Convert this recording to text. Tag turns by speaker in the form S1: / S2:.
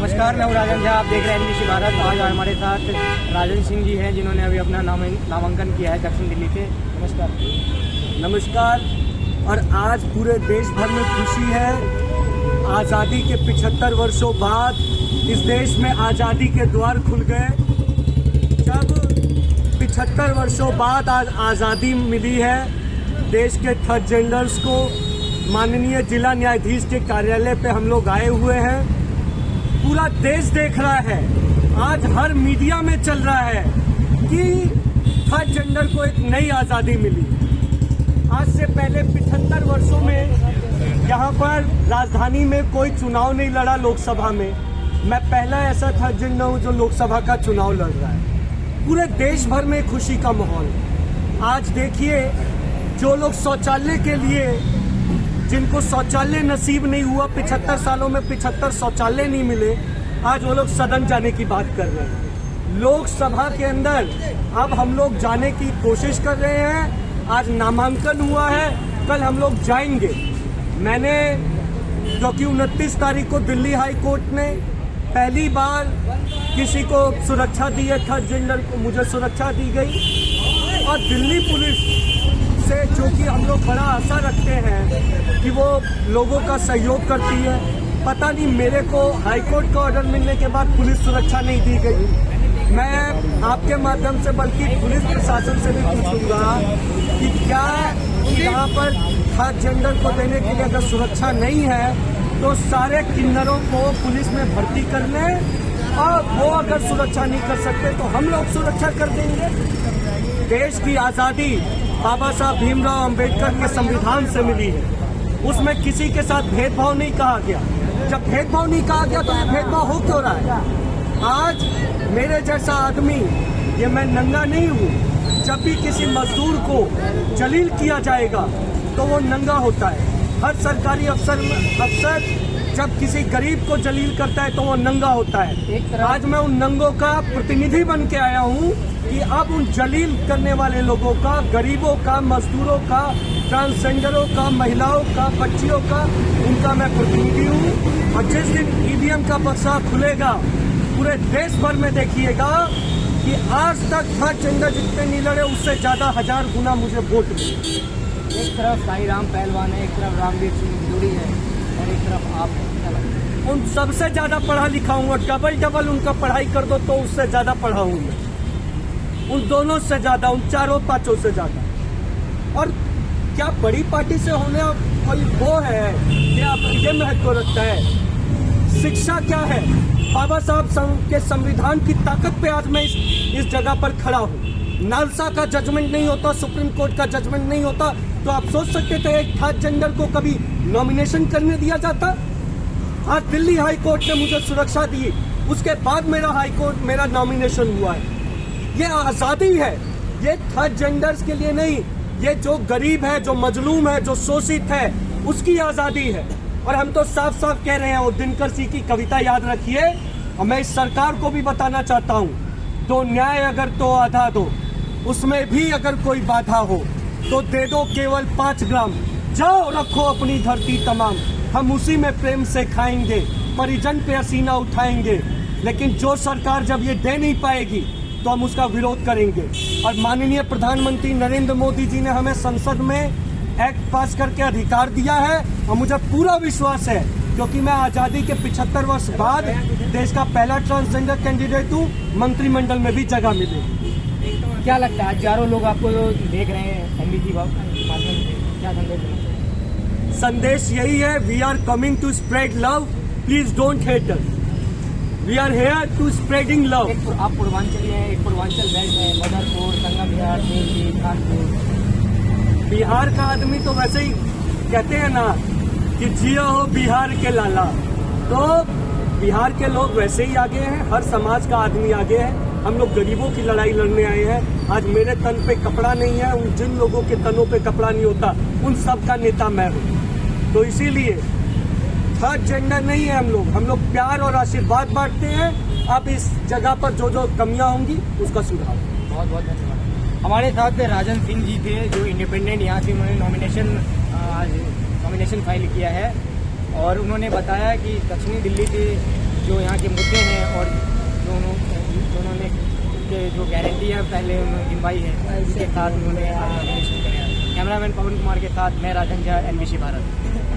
S1: नमस्कार, मैं हूँ राजन झा। आप देख रहे हैं NBC भारत। आज हमारे साथ राजन सिंह जी हैं, जिन्होंने अभी अपना नामांकन किया है दक्षिण दिल्ली से। नमस्कार।
S2: नमस्कार। और आज पूरे देश भर में खुशी है। आज़ादी के 75 वर्षों बाद इस देश में आज़ादी के द्वार खुल गए। जब 75 वर्षों बाद आज आज़ादी मिली है, देश के थर्ड जेंडर्स को माननीय जिला न्यायाधीश के कार्यालय पे हम लोग आए हुए हैं। पूरा देश देख रहा है, आज हर मीडिया में चल रहा है कि थर्ड जेंडर को एक नई आज़ादी मिली। आज से पहले 75 वर्षों में यहाँ पर राजधानी में कोई चुनाव नहीं लड़ा लोकसभा में। मैं पहला ऐसा थर्ड जेंडर हूँ जो लोकसभा का चुनाव लड़ रहा है। पूरे देश भर में खुशी का माहौल। आज देखिए, जो लोग शौचालय के लिए, जिनको शौचालय नसीब नहीं हुआ, 75 सालों में 75 शौचालय नहीं मिले, आज वो लोग सदन जाने की बात कर रहे हैं। लोकसभा के अंदर अब हम लोग जाने की कोशिश कर रहे हैं। आज नामांकन हुआ है, कल हम लोग जाएंगे। मैंने, क्योंकि 29 तारीख को दिल्ली हाई कोर्ट ने पहली बार किसी को सुरक्षा दी है, थर्ड जेंडर को मुझे सुरक्षा दी गई। और दिल्ली पुलिस से, जो कि हम लोग बड़ा आशा रखते हैं कि वो लोगों का सहयोग करती है, पता नहीं मेरे को हाईकोर्ट का ऑर्डर मिलने के बाद पुलिस सुरक्षा नहीं दी गई। मैं आपके माध्यम से बल्कि पुलिस प्रशासन से भी पूछूंगा कि क्या यहाँ पर थर्ड जेंडर को देने के लिए अगर सुरक्षा नहीं है तो सारे किन्नरों को पुलिस में भर्ती कर लें, और वो अगर सुरक्षा नहीं कर सकते तो हम लोग सुरक्षा कर देंगे। देश की आज़ादी बाबा साहब भीमराव अंबेडकर के संविधान से मिली है। उसमें किसी के साथ भेदभाव नहीं कहा गया। जब भेदभाव नहीं कहा गया तो ये भेदभाव हो क्यों रहा है? आज मेरे जैसा आदमी, ये मैं नंगा नहीं हूँ, जब भी किसी मजदूर को जलील किया जाएगा तो वो नंगा होता है। हर सरकारी अफसर जब किसी गरीब को जलील करता है तो वो नंगा होता है। आज मैं उन नंगों का प्रतिनिधि बन के आया हूँ कि अब उन जलील करने वाले लोगों का, गरीबों का, मजदूरों का, ट्रांसजेंडरों का, महिलाओं का, बच्चियों का, उनका मैं प्रतिनिधि हूँ। और जिस दिन EVM का बक्सा खुलेगा, पूरे देश भर में देखिएगा कि आज तक थर्ड जेंडर जितने नहीं लड़े, उससे ज्यादा 1000 गुना मुझे वोट मिले।
S1: एक तरफ साई राम पहलवान है, एक तरफ रामवीर सिंह जोड़ी है, और एक तरफ आप हैं।
S2: उन सबसे ज्यादा पढ़ा लिखा हूँ, डबल उनका पढ़ाई कर दो तो उससे ज्यादा पढ़ा हूँ मैं। उन दोनों से ज्यादा, उन चारों पांचों से ज्यादा। और क्या बड़ी पार्टी से होने कोई वो है, क्या ये महत्व रखता है? शिक्षा क्या है? बाबा साहब के संविधान की ताकत पे आज मैं इस जगह पर खड़ा हूँ। नालसा का जजमेंट नहीं होता, सुप्रीम कोर्ट का जजमेंट नहीं होता, तो आप सोच सकते थे एक थर्ड जेंडर को कभी नॉमिनेशन करने दिया जाता? आज दिल्ली हाई कोर्ट ने मुझे सुरक्षा दी, उसके बाद मेरा नॉमिनेशन हुआ है। ये आज़ादी है, ये थर्ड जेंडर्स के लिए नहीं, ये जो गरीब है, जो मजलूम है, जो शोषित है, उसकी आज़ादी है। और हम तो साफ साफ कह रहे हैं, वो दिनकर सिंह की कविता याद रखिए। और मैं इस सरकार को भी बताना चाहता हूँ, दो न्याय अगर तो आधा दो, उसमें भी अगर कोई बाधा हो तो दे दो केवल 5 ग्राम। जाओ रखो अपनी धरती तमाम, हम उसी में प्रेम से खाएंगे, परिजन पे असीना उठाएंगे। लेकिन जो सरकार जब ये दे नहीं पाएगी तो हम उसका विरोध करेंगे। और माननीय प्रधानमंत्री नरेंद्र मोदी जी ने हमें संसद में एक्ट पास करके अधिकार दिया है, और मुझे पूरा विश्वास है, क्योंकि मैं आज़ादी के 75 वर्ष बाद देश का पहला ट्रांसजेंडर कैंडिडेट हूँ, मंत्रिमंडल में भी जगह मिलेगी।
S1: क्या लगता है, हजारों लोग आपको देख रहे हैं NBC माध्यम से, क्या संदेश देना?
S2: संदेश यही है, we are coming to spread love, please don't hate us, we are here to spreading love.
S1: आप पूर्वांचली हैं, एक पूर्वांचल बेल्ट है, मदरपुर, संगम बिहार, देवरी, कानपुर।
S2: बिहार का आदमी तो वैसे ही कहते हैं ना कि जिया हो बिहार के लाला, तो बिहार के लोग वैसे ही आगे हैं, हर समाज का आदमी आगे है। हम लोग गरीबों की लड़ाई लड़ने आए हैं। आज मेरे तन पे कपड़ा नहीं है, उन जिन लोगों के तनों पे कपड़ा नहीं होता, उन सब का नेता मैं हूँ। तो इसीलिए थर्ड जेंडर नहीं है हम लोग प्यार और आशीर्वाद बांटते हैं। अब इस जगह पर जो जो कमियां होंगी उसका सुधार।
S1: बहुत बहुत धन्यवाद। हमारे साथ राजन सिंह जी थे, जो इंडिपेंडेंट यहाँ से, उन्होंने नॉमिनेशन फाइल किया है, और उन्होंने बताया कि दक्षिणी दिल्ली के जो यहाँ के मुद्दे हैं और उन्होंने जो गारंटी है पहले उन्होंने गिनवाई है, उसके साथ उन्होंने कैमरामैन पवन कुमार के साथ मैं राजन झा, NBC भारत।